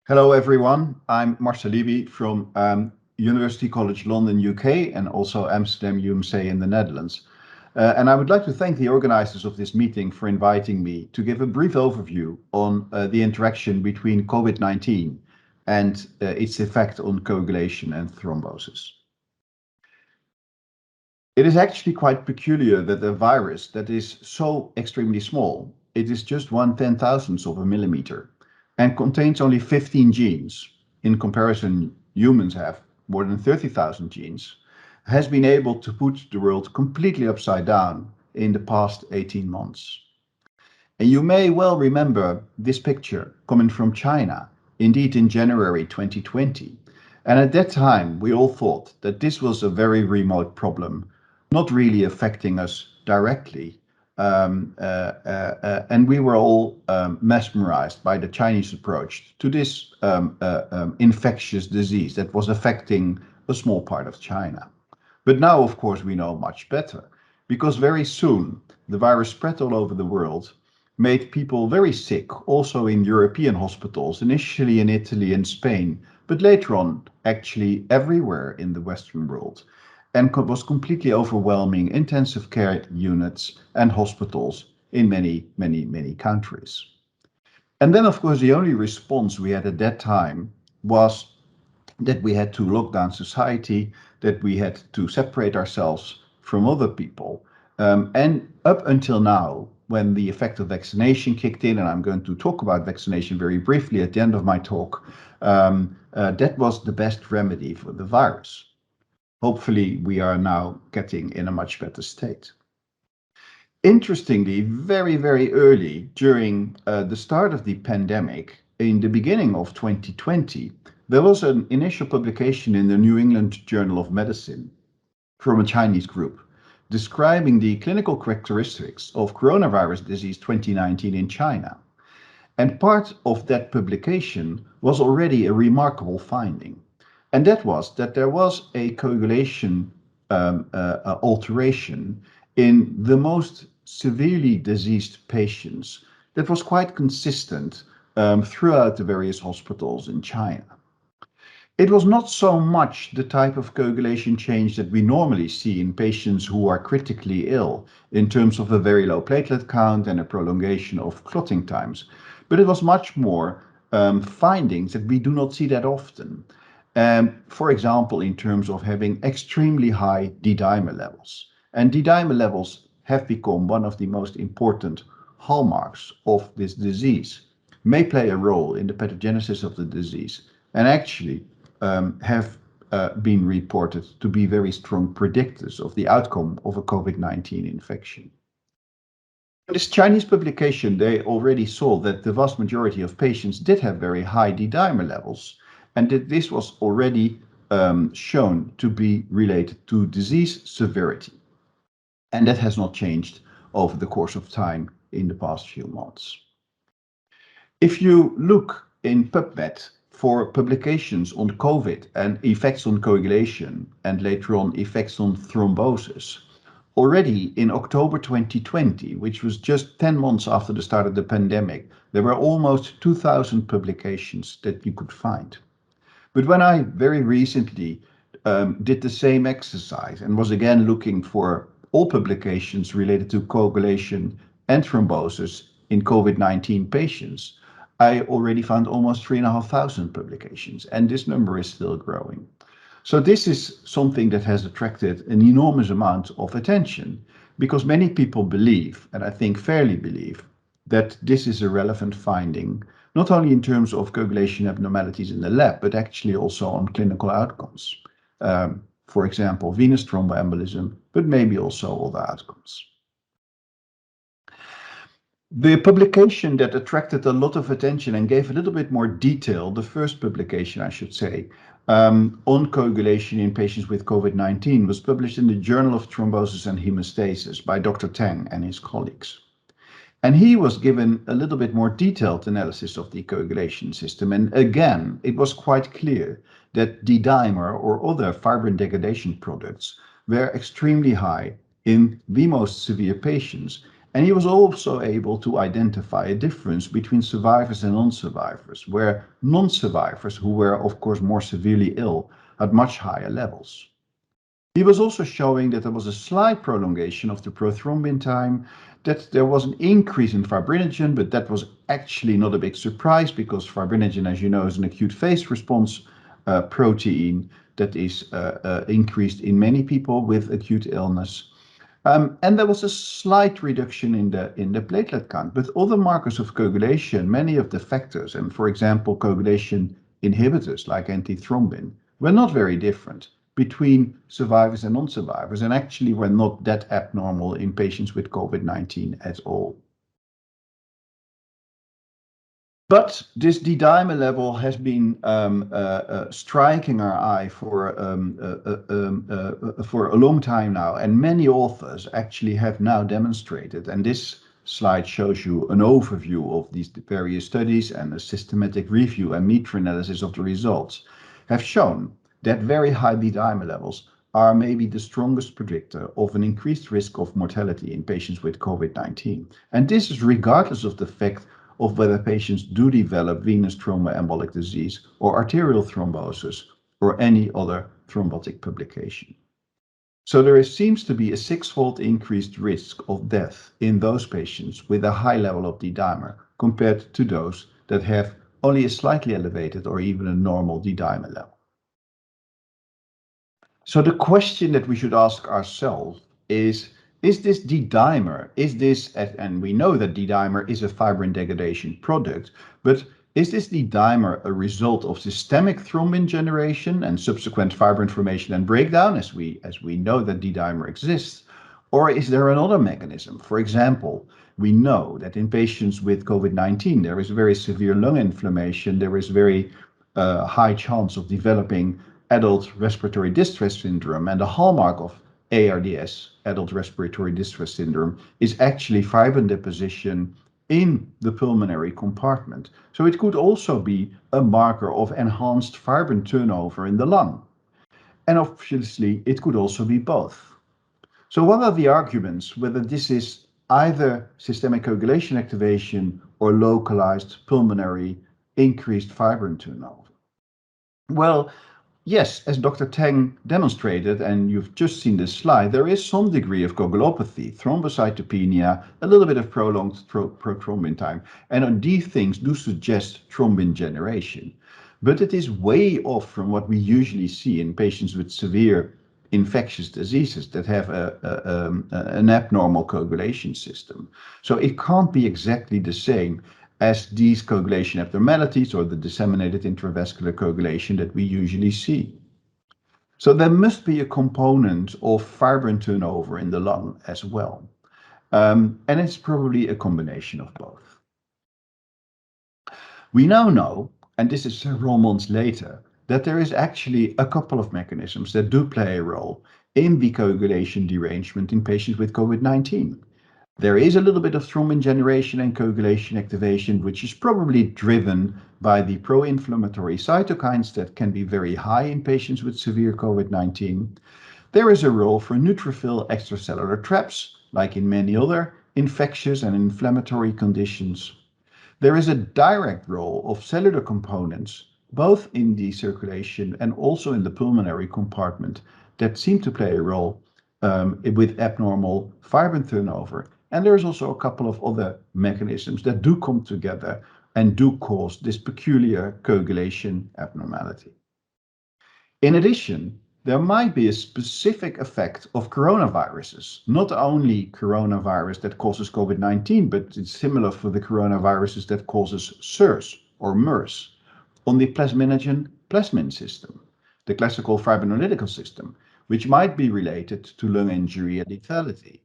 Hello, everyone. I'm Marcel Levy from University College London, UK, and also Amsterdam UMC in the Netherlands. And I would like to thank the organizers of this meeting for inviting me to give a brief overview on the interaction between COVID-19 and its effect on coagulation and thrombosis. It is actually quite peculiar that a virus that is so extremely small, it is just 1/10,000th of a millimeter, and contains only 15 genes. In comparison, humans have more than 30,000 genes, has been able to put the world completely upside down in the past 18 months. And you may well remember this picture coming from China, indeed in January 2020. And at that time, we all thought that this was a very remote problem, not really affecting us directly. And we were all mesmerized by the Chinese approach to this infectious disease that was affecting a small part of China. But now, of course, we know much better, because very soon the virus spread all over the world, made people very sick, also in European hospitals, initially in Italy and Spain, but later on actually everywhere in the Western world, and was completely overwhelming intensive care units and hospitals in many countries. And then, of course, the only response we had at that time was that we had to lock down society, that we had to separate ourselves from other people. And up until now, when the effect of vaccination kicked in, and I'm going to talk about vaccination very briefly at the end of my talk, that was the best remedy for the virus. Hopefully, we are now getting in a much better state. Interestingly, very early during the start of the pandemic, in the beginning of 2020, there was an initial publication in the New England Journal of Medicine from a Chinese group describing the clinical characteristics of coronavirus disease 2019 in China. And part of that publication was already a remarkable finding. And that was that there was a coagulation alteration in the most severely diseased patients that was quite consistent throughout the various hospitals in China. It was not so much the type of coagulation change that we normally see in patients who are critically ill in terms of a very low platelet count and a prolongation of clotting times, but it was much more findings that we do not see that often. For example, in terms of having extremely high D-dimer levels. And D-dimer levels have become one of the most important hallmarks of this disease, may play a role in the pathogenesis of the disease, and actually have been reported to be very strong predictors of the outcome of a COVID-19 infection. In this Chinese publication, they already saw that the vast majority of patients did have very high D-dimer levels, and that this was already shown to be related to disease severity. And that has not changed over the course of time in the past few months. If you look in PubMed for publications on COVID and effects on coagulation, and later on effects on thrombosis, already in October 2020, which was just 10 months after the start of the pandemic, there were almost 2,000 publications that you could find. But when I very recently did the same exercise and was again looking for all publications related to coagulation and thrombosis in COVID-19 patients, I already found almost 3,500 publications, and this number is still growing. So this is something that has attracted an enormous amount of attention, because many people believe, and I think fairly believe, that this is a relevant finding, not only in terms of coagulation abnormalities in the lab, but actually also on clinical outcomes. For example, venous thromboembolism, but maybe also other outcomes. The publication that attracted a lot of attention and gave a little bit more detail, the first publication, I should say, on coagulation in patients with COVID-19 was published in the Journal of Thrombosis and Hemostasis by Dr. Tang and his colleagues. And he was given a little bit more detailed analysis of the coagulation system. And again, it was quite clear that D-dimer or other fibrin degradation products were extremely high in the most severe patients, And he was also able to identify a difference between survivors and non-survivors, where non-survivors, who were of course more severely ill, had much higher levels. He was also showing that there was a slight prolongation of the prothrombin time, that there was an increase in fibrinogen, but that was actually not a big surprise because fibrinogen, as you know, is an acute phase response protein that is increased in many people with acute illness. And there was a slight reduction in the platelet count, but other markers of coagulation, many of the factors, and for example, coagulation inhibitors like antithrombin, were not very different between survivors and non-survivors, and actually were not that abnormal in patients with COVID-19 at all. But this D-dimer level has been striking our eye for a long time now, and many authors actually have now demonstrated, and this slide shows you an overview of these various studies and a systematic review and meta-analysis of the results, have shown that very high D-dimer levels are maybe the strongest predictor of an increased risk of mortality in patients with COVID-19. And this is regardless of the fact of whether patients do develop venous thromboembolic disease or arterial thrombosis or any other thrombotic publication. So there seems to be a six-fold increased risk of death in those patients with a high level of D-dimer compared to those that have only a slightly elevated or even a normal D-dimer level. So the question that we should ask ourselves is this D-dimer, and we know that D-dimer is a fibrin degradation product, but is this D-dimer a result of systemic thrombin generation and subsequent fibrin formation and breakdown, as we know that D-dimer exists, or is there another mechanism? For example, we know that in patients with COVID-19, there is very severe lung inflammation, there is very high chance of developing adult respiratory distress syndrome, and the hallmark of ARDS, adult respiratory distress syndrome, is actually fibrin deposition in the pulmonary compartment. So it could also be a marker of enhanced fibrin turnover in the lung. And obviously, it could also be both. So what are the arguments whether this is either systemic coagulation activation or localized pulmonary increased fibrin turnover? Well, yes, as Dr. Tang demonstrated, and you've just seen this slide, there is some degree of coagulopathy, thrombocytopenia, a little bit of prolonged prothrombin time, and these things do suggest thrombin generation. But it is way off from what we usually see in patients with severe infectious diseases that have an abnormal coagulation system. So it can't be exactly the same as these coagulation abnormalities or the disseminated intravascular coagulation that we usually see. So there must be a component of fibrin turnover in the lung as well. And it's probably a combination of both. We now know, and this is several months later, that there is actually a couple of mechanisms that do play a role in the coagulation derangement in patients with COVID-19. There is a little bit of thrombin generation and coagulation activation, which is probably driven by the pro-inflammatory cytokines that can be very high in patients with severe COVID-19. There is a role for neutrophil extracellular traps, like in many other infectious and inflammatory conditions. There is a direct role of cellular components, both in the circulation and also in the pulmonary compartment, that seem to play a role with abnormal fibrin turnover. And there's also a couple of other mechanisms that do come together and do cause this peculiar coagulation abnormality. In addition, there might be a specific effect of coronaviruses, not only coronavirus that causes COVID-19, but it's similar for the coronaviruses that causes SARS or MERS on the plasminogen-plasmin system, the classical fibrinolytical system, which might be related to lung injury and lethality.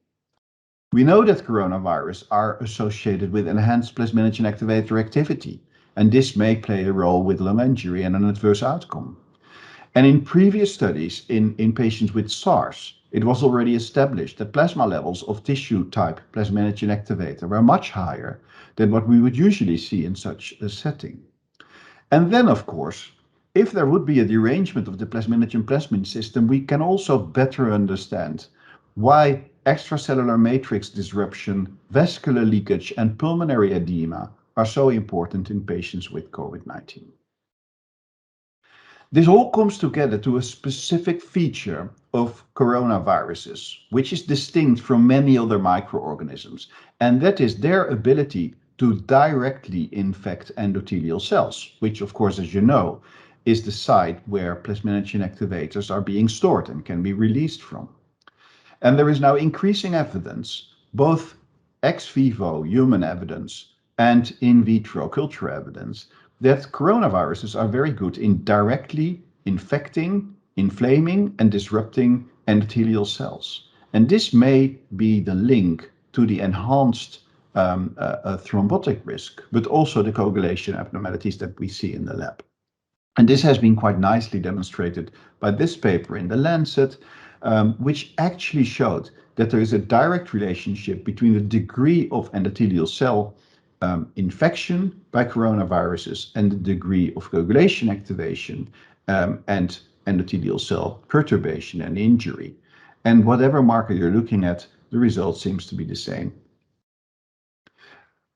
We know that coronavirus are associated with enhanced plasminogen activator activity, and this may play a role with lung injury and an adverse outcome. And in previous studies in patients with SARS, it was already established that plasma levels of tissue type plasminogen activator were much higher than what we would usually see in such a setting. And then, of course, if there would be a derangement of the plasminogen-plasmin system, we can also better understand why extracellular matrix disruption, vascular leakage, and pulmonary edema are so important in patients with COVID-19. This all comes together to a specific feature of coronaviruses, which is distinct from many other microorganisms, and that is their ability to directly infect endothelial cells, which, of course, as you know, is the site where plasminogen activators are being stored and can be released from. And there is now increasing evidence, both ex vivo human evidence and in vitro culture evidence, that coronaviruses are very good in directly infecting, inflaming, and disrupting endothelial cells. And this may be the link to the enhanced thrombotic risk, but also the coagulation abnormalities that we see in the lab. And this has been quite nicely demonstrated by this paper in The Lancet, which actually showed that there is a direct relationship between the degree of endothelial cell infection by coronaviruses and the degree of coagulation activation and endothelial cell perturbation and injury. And whatever marker you're looking at, the result seems to be the same.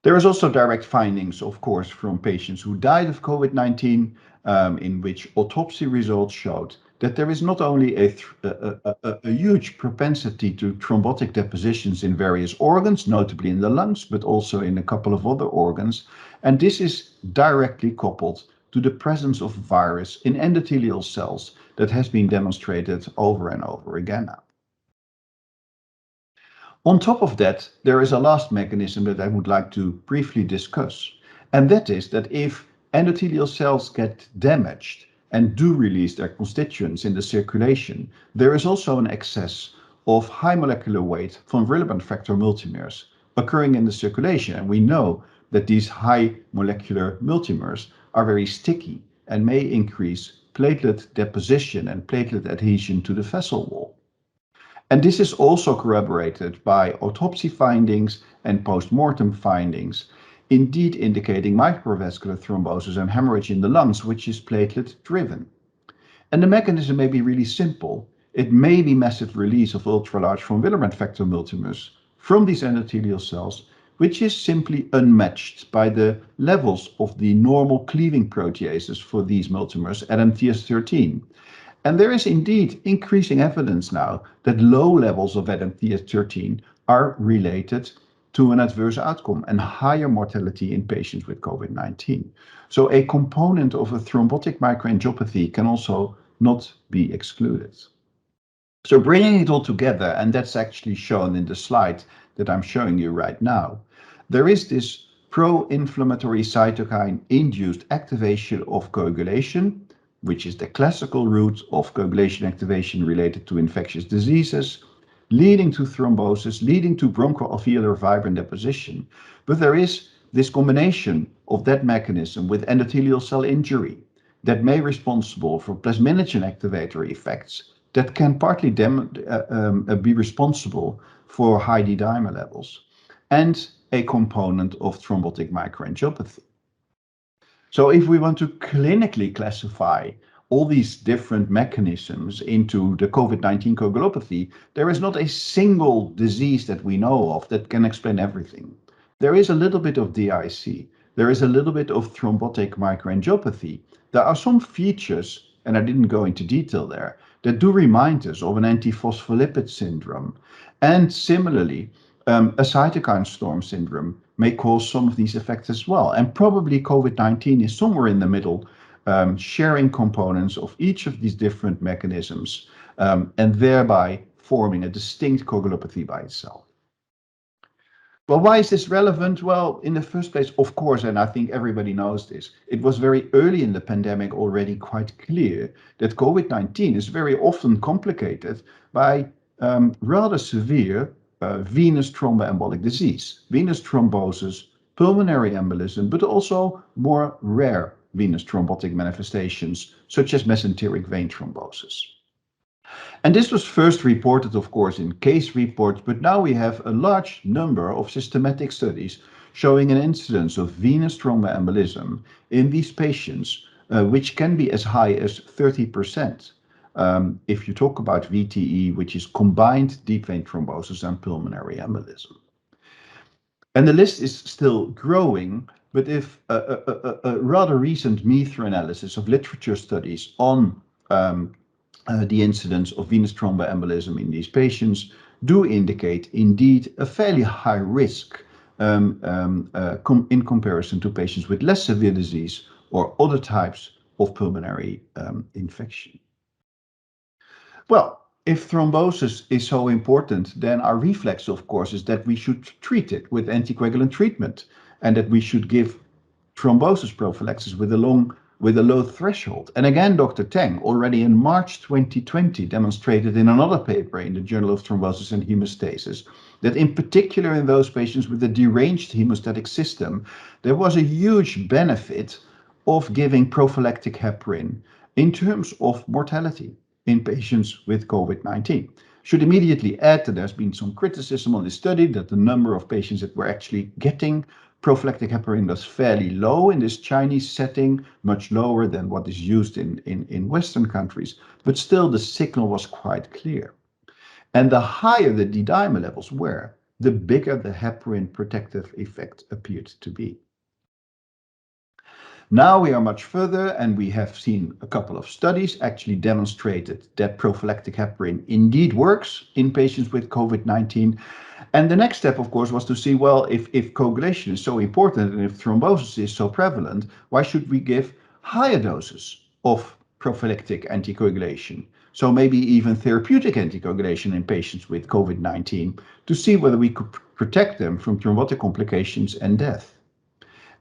There is also direct findings, of course, from patients who died of COVID-19, in which autopsy results showed that there is not only a huge propensity to thrombotic depositions in various organs, notably in the lungs, but also in a couple of other organs. And this is directly coupled to the presence of virus in endothelial cells that has been demonstrated over and over again now. On top of that, there is a last mechanism that I would like to briefly discuss, and that is that if endothelial cells get damaged and do release their constituents in the circulation, there is also an excess of high molecular weight von Willebrand factor multimers occurring in the circulation, and we know that these high molecular multimers are very sticky and may increase platelet deposition and platelet adhesion to the vessel wall. And this is also corroborated by autopsy findings and post-mortem findings, indeed indicating microvascular thrombosis and hemorrhage in the lungs, which is platelet driven. And the mechanism may be really simple. It may be massive release of ultra-large von Willebrand factor multimers from these endothelial cells, which is simply unmatched by the levels of the normal cleaving proteases for these multimers at MTS13. And there is indeed increasing evidence now that low levels of MTS13 are related to an adverse outcome and higher mortality in patients with COVID-19. So a component of a thrombotic microangiopathy can also not be excluded. So bringing it all together, and that's actually shown in the slide that I'm showing you right now, there is this pro-inflammatory cytokine-induced activation of coagulation, which is the classical route of coagulation activation related to infectious diseases, leading to thrombosis, leading to bronchoalveolar fibrin deposition. But there is this combination of that mechanism with endothelial cell injury that may be responsible for plasminogen activator effects that can partly be responsible for high D-dimer levels, and a component of thrombotic microangiopathy. So if we want to clinically classify all these different mechanisms into the COVID-19 coagulopathy, there is not a single disease that we know of that can explain everything. There is a little bit of DIC. There is a little bit of thrombotic microangiopathy. There are some features, and I didn't go into detail there, that do remind us of an antiphospholipid syndrome. And similarly, a cytokine storm syndrome may cause some of these effects as well. And probably COVID-19 is somewhere in the middle, sharing components of each of these different mechanisms, and thereby forming a distinct coagulopathy by itself. Well, why is this relevant? Well, in the first place, of course, and I think everybody knows this, it was very early in the pandemic already quite clear that COVID-19 is very often complicated by rather severe venous thromboembolic disease, venous thrombosis, pulmonary embolism, but also more rare venous thrombotic manifestations, such as mesenteric vein thrombosis. And this was first reported, of course, in case reports, but now we have a large number of systematic studies showing an incidence of venous thromboembolism in these patients, which can be as high as 30%. if you talk about VTE, which is combined deep vein thrombosis and pulmonary embolism. And the list is still growing, but if a rather recent meta-analysis of literature studies on the incidence of venous thromboembolism in these patients do indicate indeed a fairly high risk in comparison to patients with less severe disease or other types of pulmonary infection. Well, if thrombosis is so important, then our reflex, of course, is that we should treat it with anticoagulant treatment and that we should give thrombosis prophylaxis with a low threshold. And again, Dr. Teng already in March 2020 demonstrated in another paper in the Journal of Thrombosis and Hemostasis that in particular in those patients with a deranged hemostatic system, there was a huge benefit of giving prophylactic heparin in terms of mortality in patients with COVID-19. Should immediately add that there's been some criticism on this study that the number of patients that were actually getting prophylactic heparin was fairly low in this Chinese setting, much lower than what is used in Western countries, but still the signal was quite clear. And the higher the D-dimer levels were, the bigger the heparin protective effect appeared to be. Now we are much further and we have seen a couple of studies actually demonstrated that prophylactic heparin indeed works in patients with COVID-19. And the next step, of course, was to see, well, if coagulation is so important and if thrombosis is so prevalent, why should we give higher doses of prophylactic anticoagulation? So maybe even therapeutic anticoagulation in patients with COVID-19 to see whether we could protect them from thrombotic complications and death.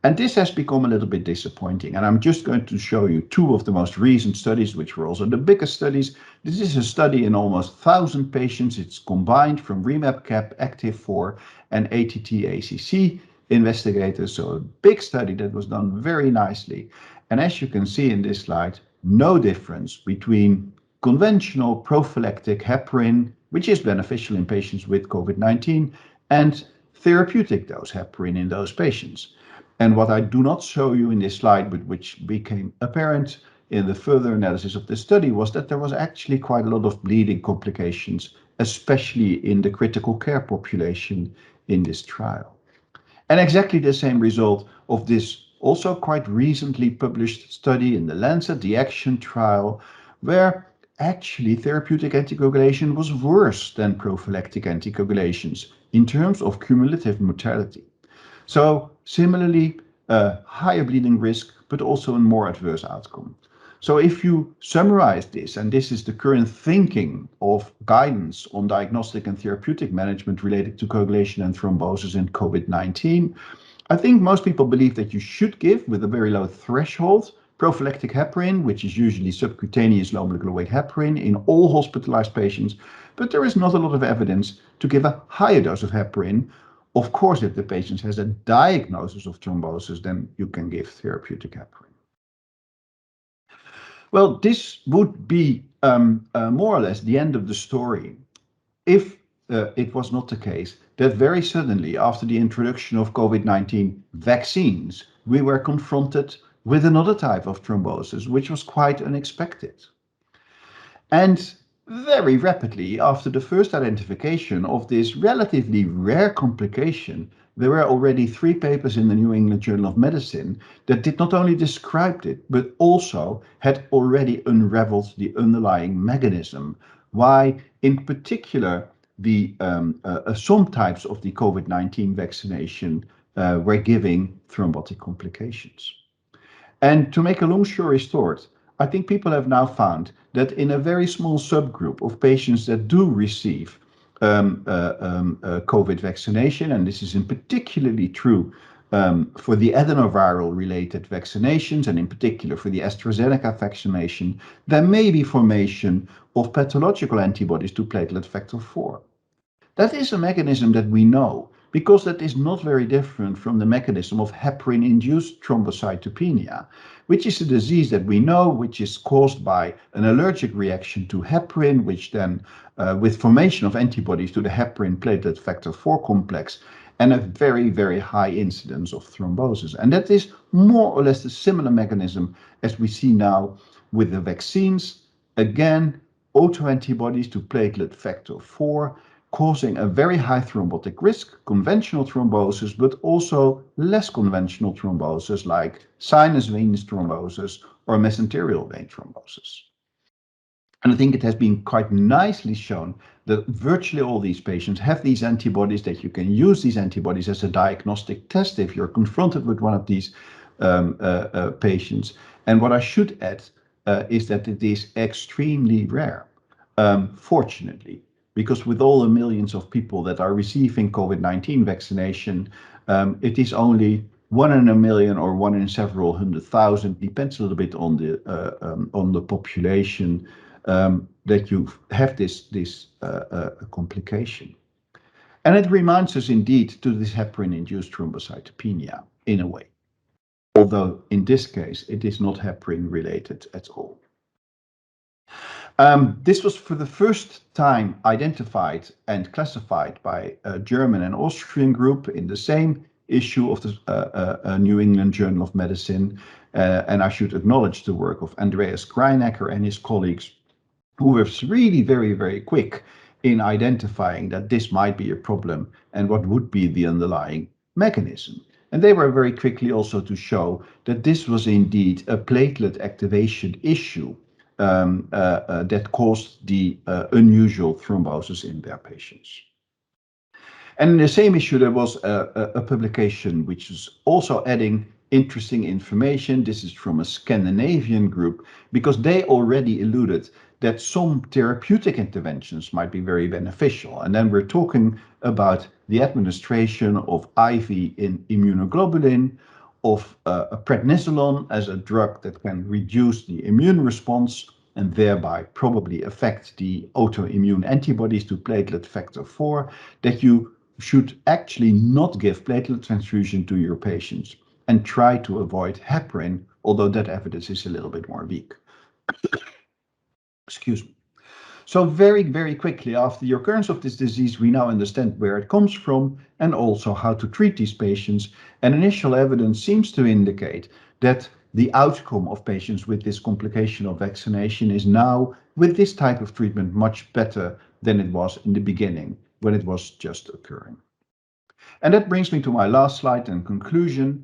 And this has become a little bit disappointing. And I'm just going to show you two of the most recent studies, which were also the biggest studies. This is a study in almost 1,000 patients. It's combined from REMAP-CAP, Activ4, and ATT-ACC investigators. So a big study that was done very nicely. And as you can see in this slide, no difference between conventional prophylactic heparin, which is beneficial in patients with COVID-19, and therapeutic dose heparin in those patients. And what I do not show you in this slide, but which became apparent in the further analysis of the study, was that there was actually quite a lot of bleeding complications, especially in the critical care population in this trial. And exactly the same result of this also quite recently published study in The Lancet, the ACTION trial, where actually therapeutic anticoagulation was worse than prophylactic anticoagulations in terms of cumulative mortality. So similarly, higher bleeding risk, but also a more adverse outcome. So if you summarize this, and this is the current thinking of guidance on diagnostic and therapeutic management related to coagulation and thrombosis in COVID-19, I think most people believe that you should give, with a very low threshold, prophylactic heparin, which is usually subcutaneous low molecular weight heparin in all hospitalized patients, but there is not a lot of evidence to give a higher dose of heparin. Of course, if the patient has a diagnosis of thrombosis, then you can give therapeutic heparin. Well, this would be more or less the end of the story if it was not the case that very suddenly after the introduction of COVID-19 vaccines, we were confronted with another type of thrombosis, which was quite unexpected. And very rapidly, after the first identification of this relatively rare complication, there were already 3 papers in the New England Journal of Medicine that did not only describe it, but also had already unraveled the underlying mechanism, why in particular some types of the COVID-19 vaccination were giving thrombotic complications. And to make a long story short, I think people have now found that in a very small subgroup of patients that do receive COVID vaccination, and this is in particularly true for the adenoviral-related vaccinations, and in particular for the AstraZeneca vaccination, there may be formation of pathological antibodies to platelet factor 4. That is a mechanism that we know, because that is not very different from the mechanism of heparin-induced thrombocytopenia, which is a disease that we know, which is caused by an allergic reaction to heparin, which then, with formation of antibodies to the heparin platelet factor 4 complex, and a very, very high incidence of thrombosis. And that is more or less a similar mechanism as we see now with the vaccines. Again, autoantibodies to platelet factor 4, causing a very high thrombotic risk, conventional thrombosis, but also less conventional thrombosis like sinus venous thrombosis or mesenterial vein thrombosis. And I think it has been quite nicely shown that virtually all these patients have these antibodies, that you can use these antibodies as a diagnostic test if you're confronted with one of these patients. And what I should add is that it is extremely rare, fortunately, because with all the millions of people that are receiving COVID-19 vaccination, it is only 1 in a million or 1 in several 100,000, depends a little bit on the population, that you have this complication. And it reminds us indeed to this heparin-induced thrombocytopenia in a way, although in this case it is not heparin related at all. This was for the first time identified and classified by a German and Austrian group in the same issue of the New England Journal of Medicine. And I should acknowledge the work of Andreas Greinacher and his colleagues, who were really very, very quick in identifying that this might be a problem and what would be the underlying mechanism. And they were very quickly also to show that this was indeed a platelet activation issue that caused the unusual thrombosis in their patients. And in the same issue, there was a publication which is also adding interesting information. This is from a Scandinavian group, because they already alluded that some therapeutic interventions might be very beneficial. And then we're talking about the administration of IV in immunoglobulin, of prednisolone as a drug that can reduce the immune response and thereby probably affect the autoimmune antibodies to platelet factor 4, that you should actually not give platelet transfusion to your patients and try to avoid heparin, although that evidence is a little bit more weak. Excuse me. So very, very quickly after the occurrence of this disease, we now understand where it comes from and also how to treat these patients. And initial evidence seems to indicate that the outcome of patients with this complication of vaccination is now, with this type of treatment, much better than it was in the beginning when it was just occurring. And that brings me to my last slide and conclusion.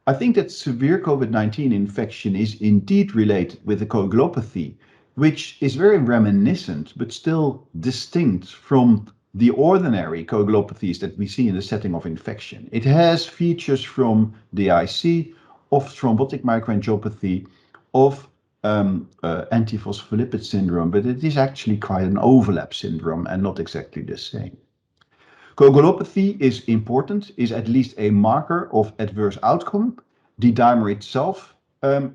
I think that severe COVID-19 infection is indeed related with the coagulopathy, which is very reminiscent but still distinct from the ordinary coagulopathies that we see in the setting of infection. It has features from DIC, of thrombotic microangiopathy, of antiphospholipid syndrome, but it is actually quite an overlap syndrome and not exactly the same. Coagulopathy is important, is at least a marker of adverse outcome. D-dimer itself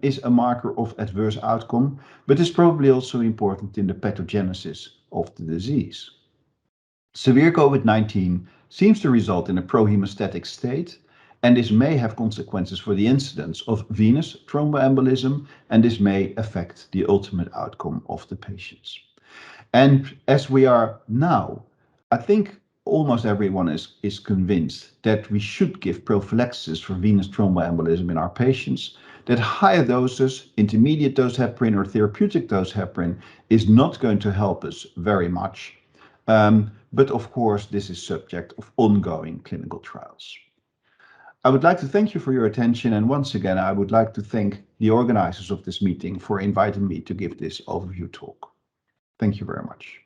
is a marker of adverse outcome, but is probably also important in the pathogenesis of the disease. Severe COVID-19 seems to result in a prohemostatic state, and this may have consequences for the incidence of venous thromboembolism, and this may affect the ultimate outcome of the patients. And as we are now, I think almost everyone is convinced that we should give prophylaxis for venous thromboembolism in our patients, that higher doses, intermediate dose heparin or therapeutic dose heparin is not going to help us very much. But of course, this is subject of ongoing clinical trials. I would like to thank you for your attention, and once again, I would like to thank the organizers of this meeting for inviting me to give this overview talk. Thank you very much.